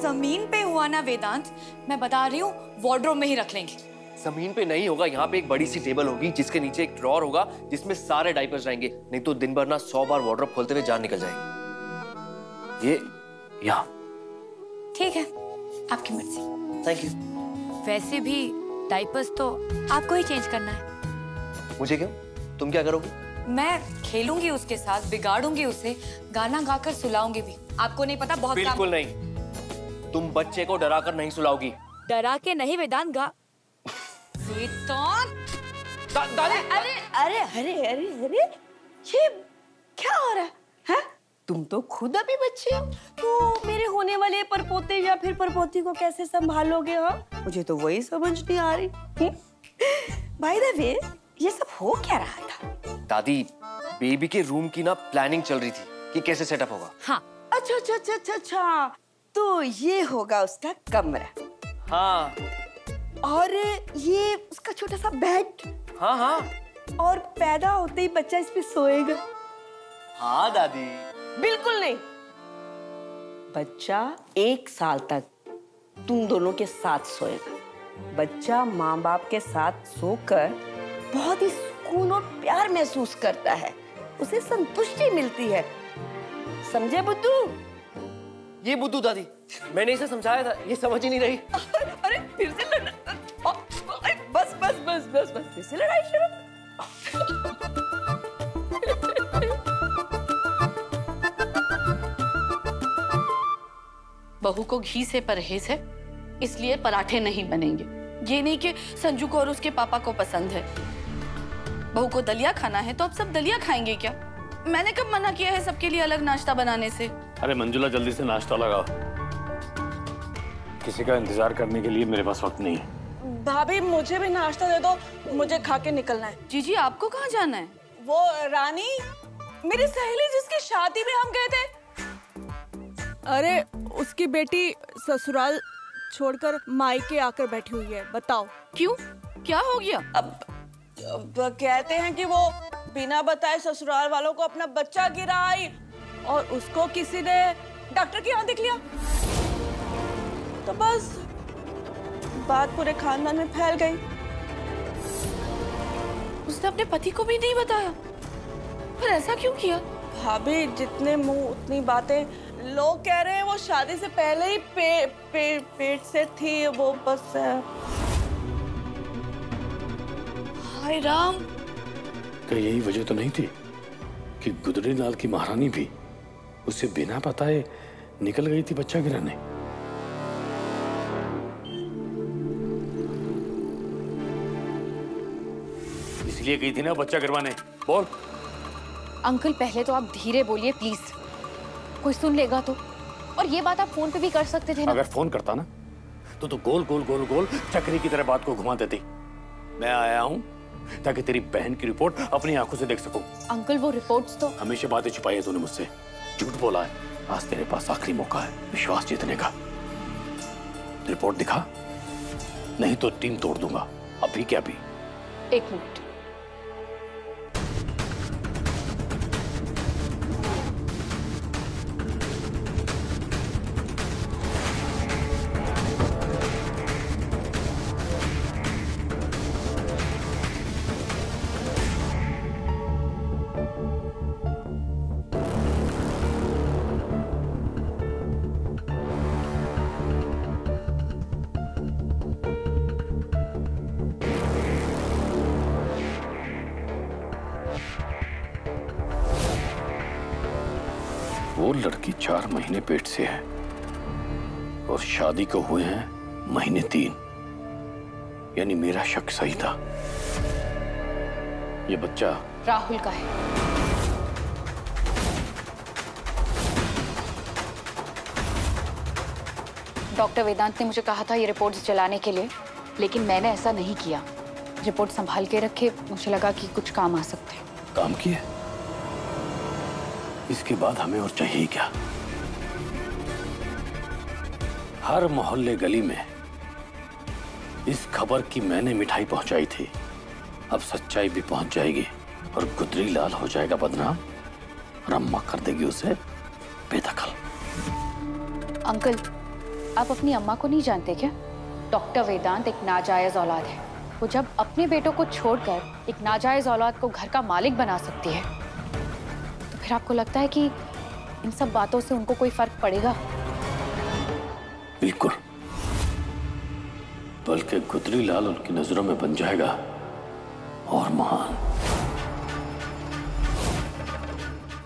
जमीन पे हुआ ना वेदांत, मैं बता रही हूँ वार्डरोब में ही रख लेंगे। जमीन पे नहीं होगा, यहाँ पे एक बड़ी सी टेबल होगी जिसके नीचे एक ड्रॉर होगा जिसमें सारे डायपर्स रहेंगे। नहीं तो दिन भर ना 100 बार वार्डरोब खोलते हुए जान निकल जाएगी। ये यहाँ। ठीक है, आपकी मर्जी। Thank you. वैसे भी डायपर्स तो आपको ही चेंज करना है। मुझे क्यों? तुम क्या करोगे? मैं खेलूंगी उसके साथ, बिगाड़ूंगी उसे, गाना गाकर सुलाऊंगी भी। आपको नहीं पता बहुत बिल्कुल नहीं, तुम बच्चे को डरा कर नहीं सुलाओगी। डरा के नहीं वेदांत, वेदांत। अरे अरे अरे अरे अरे ये क्या हो रहा है? तुम तो खुद अभी बच्चे हो, तो मेरे होने वाले परपोते या फिर परपोती को कैसे संभालोगे? मुझे तो वही समझ नहीं आ रही। बाय द वे, ये सब हो क्या रहा था? दादी, बेबी के रूम की ना प्लानिंग चल रही थी कि कैसे सेटअप होगा। हाँ। अच्छा अच्छा अच्छा अच्छा अच्छा, तो ये होगा उसका कमरा। हाँ। और ये उसका छोटा सा बेड। हाँ हाँ। और पैदा होते ही बच्चा इस पे सोएगा। हाँ दादी। बिल्कुल नहीं, बच्चा 1 साल तक तुम दोनों के साथ सोएगा। बच्चा माँ बाप के साथ सोकर बहुत ही सुकून और प्यार महसूस करता है, उसे संतुष्टि मिलती है। समझे बुद्धू? ये बुद्धू दादी, मैंने इसे समझाया था, ये समझ ही नहीं रही। अरे फिर से लड़ना। बस बस बस बस बस, फिर से लड़ाई शुरू। बहू को घी से परहेज है, इसलिए पराठे नहीं बनेंगे। ये नहीं कि संजू को और उसके पापा को पसंद है। बहू को दलिया खाना है तो अब सब दलिया खाएंगे क्या? मैंने कब मना किया है सबके लिए अलग नाश्ता बनाने से? अरे मंजुला, जल्दी से नाश्ता लगाओ, किसी का इंतजार करने के लिए मेरे पास वक्त नहीं है। भाभी मुझे भी नाश्ता दे दो, मुझे खा के निकलना है। जीजी आपको कहाँ जाना है? वो रानी, मेरी सहेली जिसकी शादी में हम गए थे, अरे उसकी बेटी ससुराल छोड़कर मायके आकर बैठी हुई है। बताओ क्यों, क्या हो गया? अब कहते हैं कि वो बिना बताए ससुराल वालों को अपना बच्चा गिरा आई और उसको किसी ने डॉक्टर के यहाँ दिख लिया, तो बस बात पूरे खानदान में फैल गई। उसने अपने पति को भी नहीं बताया, पर ऐसा क्यों किया? भाभी जितने मुंह उतनी बातें। लोग कह रहे हैं वो शादी से पहले ही पेट से थी, वो बस। हाय राम, क्या यही वजह तो नहीं थी कि गुदरी लाल की महारानी भी उसे बिना बताए निकल गई थी बच्चा गिराने? इसलिए गई थी ना बच्चा गिरवाने। बोल। अंकल पहले तो आप धीरे बोलिए प्लीज, कोई सुन लेगा तो। और ये बात आप फोन पे भी कर सकते थे ना। अगर फोन करता ना तो गोल गोल गोल गोल चक्री की तरह बात को घुमा देती। मैं आया हूँ ताकि तेरी बहन की रिपोर्ट अपनी आंखों से देख सकूं। अंकल वो रिपोर्ट्स तो। हमेशा बातें छुपाई है तूने मुझसे, झूठ बोला है। आज तेरे पास आखिरी मौका है विश्वास जीतने का। रिपोर्ट दिखा, नहीं तो टीम तोड़ दूंगा, अभी क्या अभी। 1 मिनट। वो लड़की 4 महीने पेट से है और शादी को हुए हैं महीने 3, यानी मेरा शक सही था। ये बच्चा राहुल का है। डॉक्टर वेदांत ने मुझे कहा था ये रिपोर्ट्स जलाने के लिए, लेकिन मैंने ऐसा नहीं किया। रिपोर्ट संभाल के रखे, मुझे लगा कि कुछ काम आ सकते हैं। काम किए, इसके बाद हमें और चाहिए क्या? हर मोहल्ले गली में इस खबर की मैंने मिठाई पहुंचाई थी, अब सच्चाई भी पहुंच जाएगी और गुदरी लाल हो जाएगा बदनाम और अम्मा कर देगी उसे बेदखल। अंकल आप अपनी अम्मा को नहीं जानते क्या? डॉक्टर वेदांत एक नाजायज औलाद है। वो जब अपने बेटों को छोड़कर एक नाजायज औलाद को घर का मालिक बना सकती है, तो फिर आपको लगता है कि इन सब बातों से उनको कोई फर्क पड़ेगा? बिल्कुल, बल्कि गुदरी लाल उनकी नजरों में बन जाएगा और महान।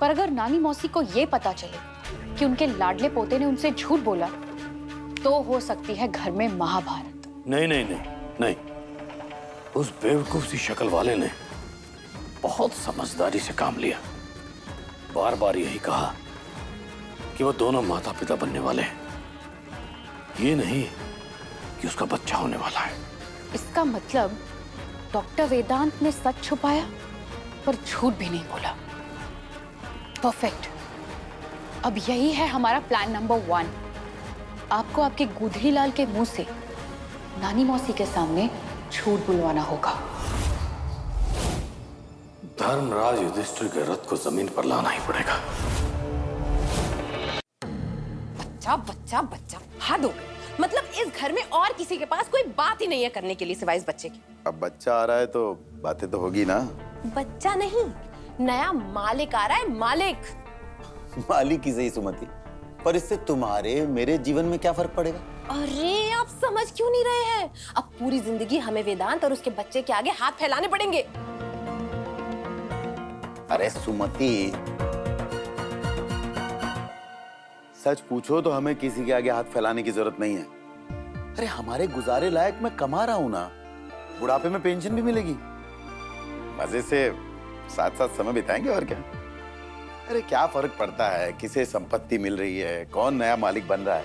पर अगर नानी मौसी को ये पता चले कि उनके लाडले पोते ने उनसे झूठ बोला, तो हो सकती है घर में महाभारत। नहीं नहीं नहीं नहीं, उस बेवकूफ सी शक्ल वाले ने बहुत समझदारी से काम लिया। बार बार यही कहा कि वो दोनों माता पिता बनने वाले हैं, ये नहीं कि उसका बच्चा होने वाला है। इसका मतलब डॉक्टर वेदांत ने सच छुपाया पर झूठ भी नहीं बोला। परफेक्ट। अब यही है हमारा प्लान नंबर 1। आपको आपके गुदरी लाल के मुंह से नानी मौसी के सामने झूठ बुलवाना होगा। धर्मराज युधिष्ठिर के रथ को जमीन पर लाना ही पड़ेगा। बच्चा बच्चा बच्चा, हद हो गई। मतलब इस घर में और किसी के पास कोई बात ही नहीं है करने के लिए सिवाय इस बच्चे की। अब बच्चा आ रहा है तो बातें तो होगी ना। बच्चा नहीं, नया मालिक आ रहा है, मालिक। मालिक की सही सुमति, पर इससे तुम्हारे मेरे जीवन में क्या फर्क पड़ेगा? अरे आप समझ क्यों नहीं रहे हैं? अब पूरी जिंदगी हमें वेदांत और उसके बच्चे के आगे हाथ फैलाने पड़ेंगे। अरे सुमति, सच पूछो तो हमें किसी के आगे हाथ फैलाने की जरूरत नहीं है। अरे हमारे गुजारे लायक मैं कमा रहा हूं ना, बुढ़ापे में पेंशन भी मिलेगी, मजे से साथ साथ समय बिताएंगे और क्या। अरे क्या फर्क पड़ता है किसे संपत्ति मिल रही है, कौन नया मालिक बन रहा है।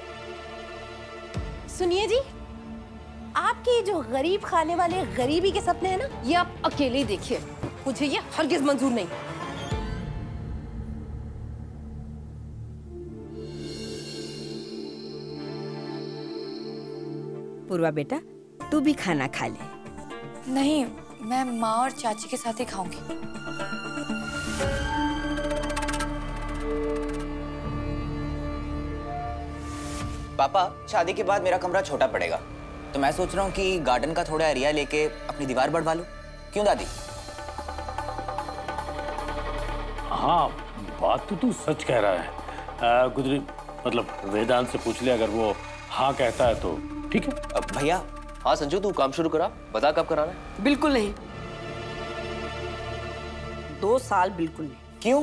सुनिए जी, आपके जो गरीब खाने वाले गरीबी के सपने हैं ना, ये आप अकेले ही देखिए, मुझे ये हरगिज मंजूर नहीं। पूर्वा बेटा, तू भी खाना खा ले। नहीं, मैं माँ और चाची के साथ ही खाऊंगी। पापा, शादी के बाद मेरा कमरा छोटा पड़ेगा, तो मैं सोच रहा हूँ कि गार्डन का थोड़ा एरिया लेके अपनी दीवार बढ़वा लूं। क्यों दादी? हाँ, बात तो तू सच कह रहा है। गुदरी मतलब वेदांत से पूछ ले, अगर वो हाँ कहता है तो ठीक है। भैया। हाँ संजू, तू काम शुरू करा, बता कब कराना है। बिल्कुल नहीं, 2 साल बिल्कुल नहीं। क्यों?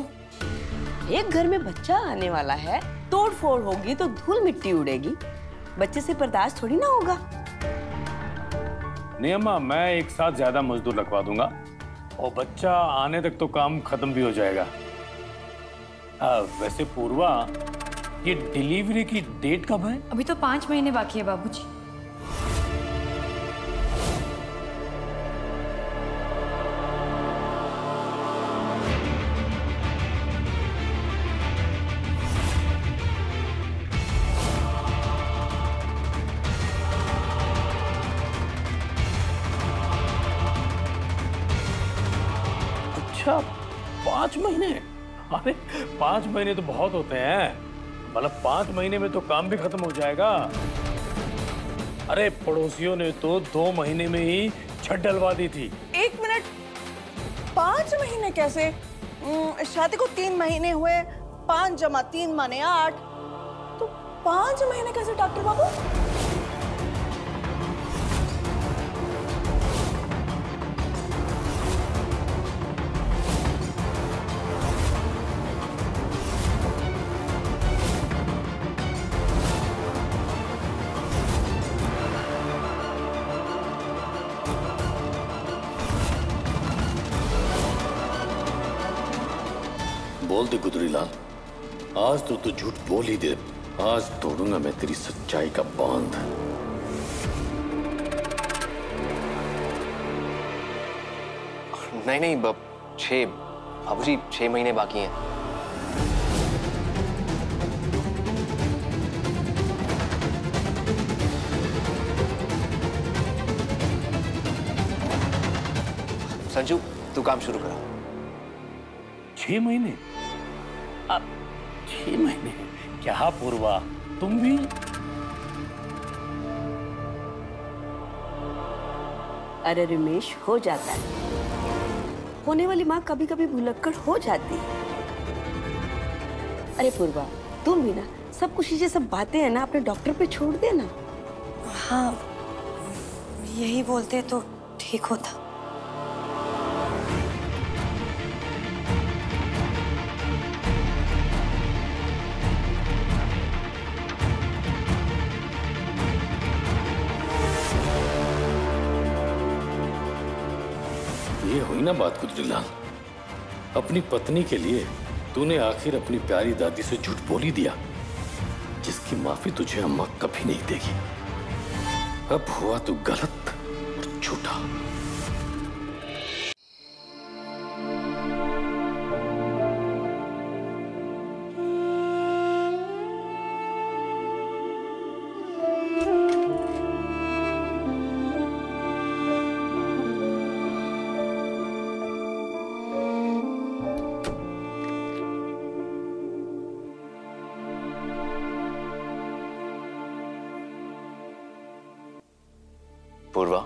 एक घर में बच्चा आने वाला है, तोड़ फोड़ होगी तो धूल मिट्टी उड़ेगी, बच्चे से बर्दाश्त थोड़ी ना होगा। नहीं अम्मा, मैं एक साथ ज्यादा मजदूर लगवा दूंगा और बच्चा आने तक तो काम खत्म भी हो जाएगा। वैसे पूर्वा, ये डिलीवरी की डेट कब है? अभी तो 5 महीने बाकी है बाबूजी। अच्छा, 5 महीने? अरे 5 महीने तो बहुत होते हैं। मतलब 5 महीने में तो काम भी खत्म हो जाएगा। अरे पड़ोसियों ने तो 2 महीने में ही छत डलवा दी थी। 1 मिनट, 5 महीने कैसे? शादी को 3 महीने हुए, 5 जमा 3 माने 8, तो 5 महीने कैसे डॉक्टर बाबू? बोल दे गुदरी लाल, आज तो तू झूठ बोल ही दे। आज तोड़ूंगा मैं तेरी सच्चाई का बांध। नहीं नहीं, 6 बाबूजी, 6 महीने बाकी हैं। संजू, तू काम शुरू करा। 6 महीने? 6 महीने? क्या पूर्वा, तुम भी? अरे रमेश, हो जाता है। होने वाली माँ कभी कभी भुलक्कड़ हो जाती है। अरे पूर्वा, तुम भी ना सब कुछ ये सब बातें है ना अपने डॉक्टर पे छोड़ देना। हाँ, यही बोलते तो ठीक होता। ये हुई ना बात गुजरीलाल। अपनी पत्नी के लिए तूने आखिर अपनी प्यारी दादी से झूठ बोल ही दिया, जिसकी माफी तुझे अम्मा कभी नहीं देगी। अब हुआ तू गलत और झूठा। पूर्वा,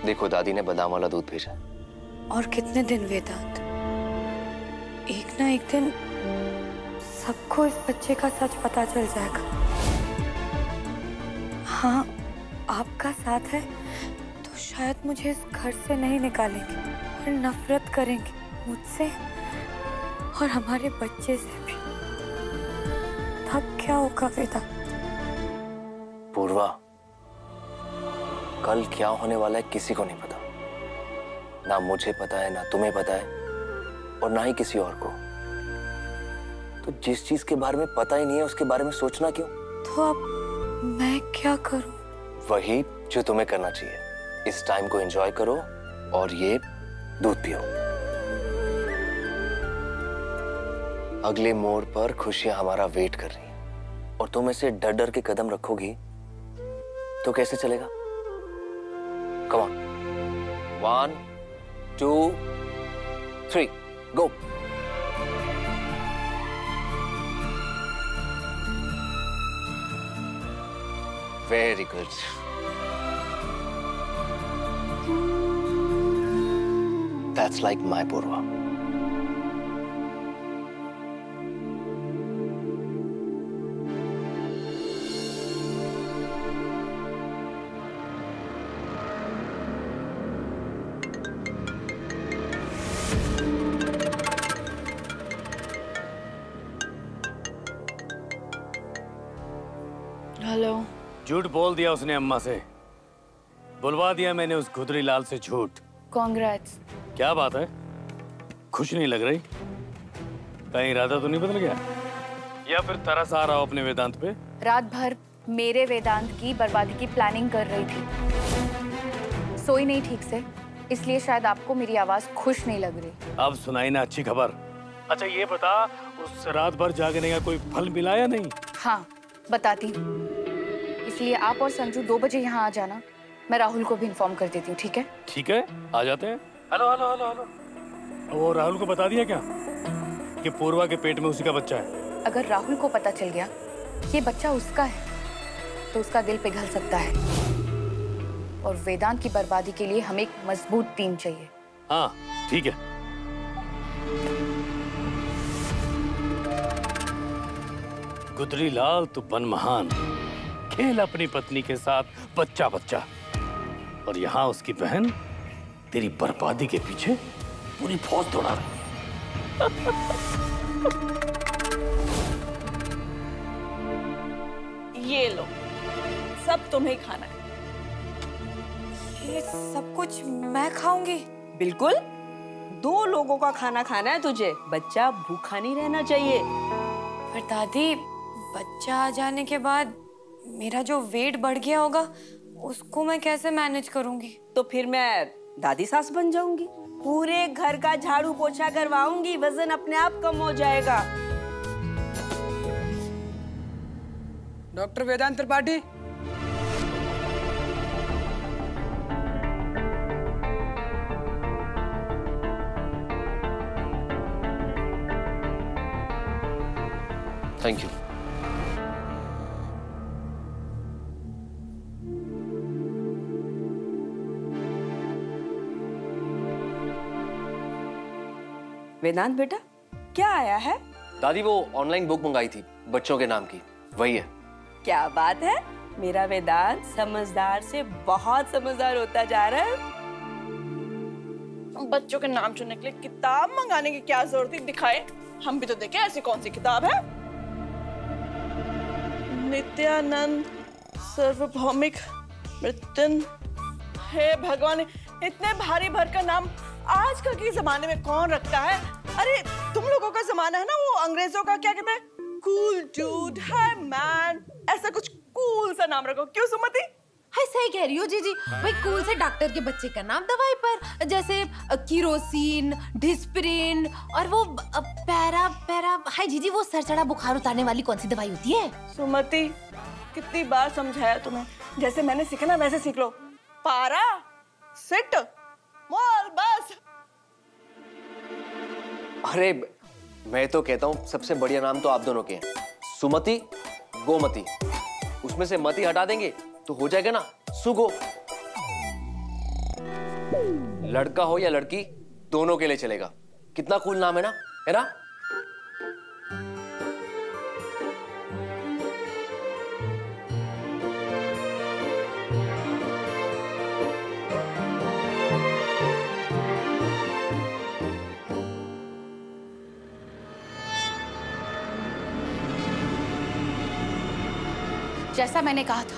देखो दादी ने बादाम वाला दूध भेजा। और कितने दिन वेदांत? एक ना एक दिन सबको इस बच्चे का सच पता चल जाएगा। हाँ, आपका साथ है तो शायद मुझे इस घर से नहीं निकालेंगे और नफरत करेंगे मुझसे और हमारे बच्चे से भी। तब क्या होगा वेदांत? पूर्वा, कल क्या होने वाला है किसी को नहीं पता। ना मुझे पता है, ना तुम्हें पता है, और ना ही किसी और को। तो जिस चीज के बारे में पता ही नहीं है उसके बारे में सोचना क्यों? तो अब मैं क्या करूं? वही जो तुम्हें करना चाहिए। इस टाइम को एंजॉय करो और ये दूध पियो। अगले मोड़ पर खुशियां हमारा वेट कर रही हैं और तुम ऐसे डर डर के कदम रखोगी तो कैसे चलेगा? Come on. 1, 2, 3, go. Very good. That's like my Purva. Hello. झूठ बोल दिया उसने अम्मा से। बुलवा दिया मैंने उस गुदरीलाल से झूठ। कांग्रेट्स। क्या बात है? खुश नहीं लग रही? कहीं इरादा तो नहीं बदल गया? या फिर तरस आ रहा हो अपने वेदांत पे? रात भर मेरे वेदांत की बर्बादी की प्लानिंग कर रही थी। सोई नहीं ठीक से, इसलिए शायद आपको मेरी आवाज खुश नहीं लग रही। अब सुनाई ना अच्छी खबर। अच्छा ये बता, उस रात भर जागने का कोई फल मिला या नहीं? हाँ, बताती हूँ। इसलिए आप और संजू 2 बजे यहाँ आ जाना। मैं राहुल को भी इन्फॉर्म कर देती हूँ, ठीक है? ठीक है, आ जाते हैं। Hello hello hello hello. वो राहुल को बता दिया क्या कि पूर्वा के पेट में उसी का बच्चा है? अगर राहुल को पता चल गया ये बच्चा उसका है तो उसका दिल पिघल सकता है। और वेदांत की बर्बादी के लिए हमें एक मजबूत टीम चाहिए। हाँ ठीक है। गुदरीलाल तू बन महान, खेल अपनी पत्नी के साथ बच्चा बच्चा, और यहाँ उसकी बहन तेरी बर्बादी के पीछे पूरी फौज दौड़ा रही है। ये लो, सब तुम्हें खाना है। ये सब कुछ मैं खाऊंगी? बिल्कुल, 2 लोगों का खाना खाना है तुझे। बच्चा भूखा नहीं रहना चाहिए। पर दादी, बच्चा आ जाने के बाद मेरा जो वेट बढ़ गया होगा उसको मैं कैसे मैनेज करूंगी? तो फिर मैं दादी सास बन जाऊंगी, पूरे घर का झाड़ू पोछा करवाऊंगी, वजन अपने आप कम हो जाएगा। Doctor Vedant Tripathi. Thank you. Vedant बेटा, क्या आया है? दादी वो ऑनलाइन बुक मंगाई थी बच्चों के नाम की, वही है। क्या बात है, मेरा वेदांत समझदार से बहुत समझदार होता जा रहा है। बच्चों के नाम चुनने के लिए किताब मंगाने की क्या जरूरत है? दिखाए, हम भी तो देखें ऐसी कौन सी किताब है। नित्यानंद सार्वभौमिक मृत्यु। हे भगवान, इतने भारी भरकम नाम आजकल के जमाने में कौन रखता है? अरे तुम लोगों का जमाना है ना, वो अंग्रेजों का क्या कहते हैं, कूल डूड है मैन, ऐसा कुछ कूल सा नाम रखो। क्यों सुमति? हाँ सही कह रही हो जीजी। भाई कूल से डॉक्टर के बच्चे का नाम दवाई पर, जैसे किरोसिन, डिस्प्रिन और वो पैरा पैरा। हाय जीजी, वो सर चढ़ा बुखार उतारने वाली कौन सी दवाई होती है? सुमति, कितनी बार समझाया तुम्हें, जैसे मैंने सीखा ना वैसे सीख लो। पारा, सिट, मोल, बस। अरे मैं तो कहता हूँ सबसे बढ़िया नाम तो आप दोनों के हैं, सुमति, गोमती। उसमें से मति हटा देंगे तो हो जाएगा ना सुगो। लड़का हो या लड़की, दोनों के लिए चलेगा। कितना कूल नाम है ना, है ना? जैसा मैंने कहा था,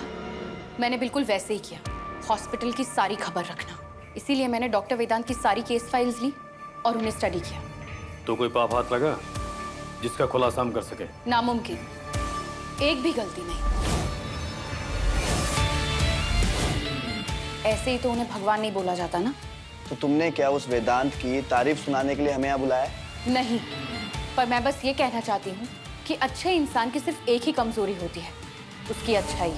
मैंने बिल्कुल वैसे ही किया। हॉस्पिटल की सारी खबर रखना, इसीलिए मैंने डॉक्टर वेदांत की सारी केस फाइल्स ली और उन्हें स्टडी किया। तो कोई पाप हाथ लगा जिसका खुलासा हम कर सके? नामुमकिन, एक भी गलती नहीं। ऐसे ही तो उन्हें भगवान नहीं बोला जाता ना। तो तुमने क्या उस वेदांत की तारीफ सुनाने के लिए हमें यहाँ बुलाया? नहीं, पर मैं बस ये कहना चाहती हूँ कि अच्छे इंसान की सिर्फ एक ही कमजोरी होती है, उसकी अच्छाई।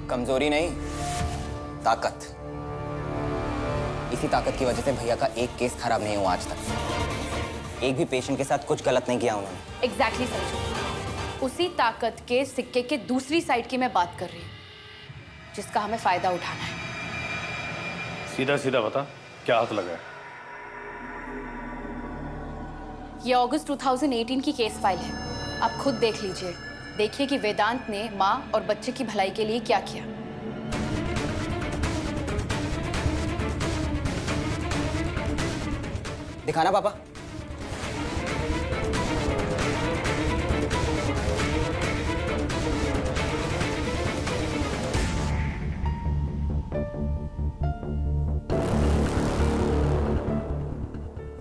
कमजोरी नहीं, ताकत। इसी ताकत की वजह से भैया का एक केस खराब नहीं हुआ आज तक। एक भी पेशेंट के साथ कुछ गलत नहीं किया उन्होंने। एग्जैक्टली समझो। उसी ताकत के सिक्के के दूसरी साइड की मैं बात कर रही हूँ, जिसका हमें फायदा उठाना है। सीधा सीधा बता, क्या हाथ लगा है? ये अगस्त 2018 की केस फाइल है, आप खुद देख लीजिए। देखिए कि वेदांत ने माँ और बच्चे की भलाई के लिए क्या किया। दिखाना पापा।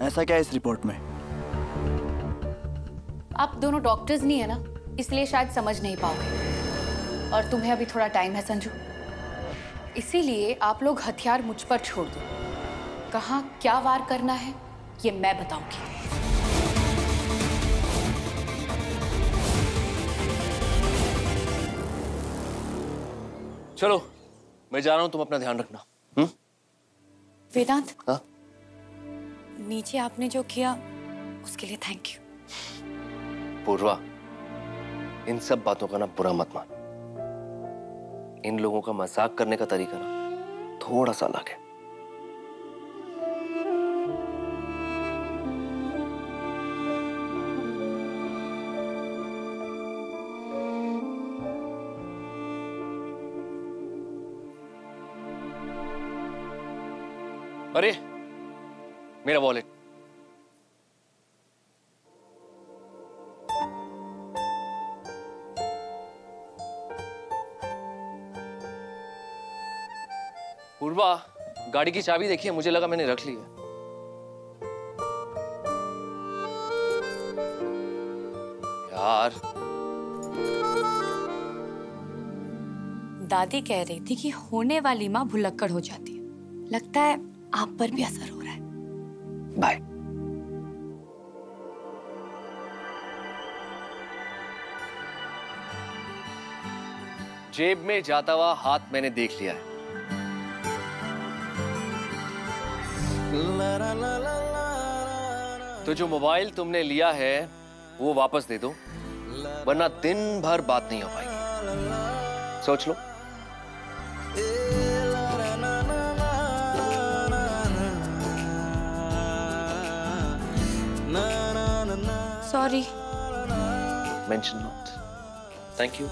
ऐसा क्या है इस रिपोर्ट में? आप दोनों डॉक्टर्स नहीं है ना, इसलिए शायद समझ नहीं पाओगे। और तुम्हें अभी थोड़ा टाइम है संजू, इसीलिए आप लोग हथियार मुझ पर छोड़ दो। कहाँ क्या वार करना है ये मैं बताऊंगी। चलो मैं जा रहा हूं, तुम अपना ध्यान रखना। वेदांत, हाँ? नीचे आपने जो किया उसके लिए थैंक यू। पूर्वा, इन सब बातों का ना बुरा मत मान। इन लोगों का मजाक करने का तरीका ना थोड़ा सा अलग है। अरे मेरा वॉलेट। पूर्वा, गाड़ी की चाबी देखिए, मुझे लगा मैंने रख ली है। यार, दादी कह रही थी कि होने वाली माँ भुलक्कड़ हो जाती है। लगता है आप पर भी असर हो रहा है। बाय। जेब में जाता हुआ हाथ मैंने देख लिया है। तो जो मोबाइल तुमने लिया है वो वापस दे दो, वरना दिन भर बात नहीं हो पाएगी। सोच लो। Sorry. Mention not. Thank you.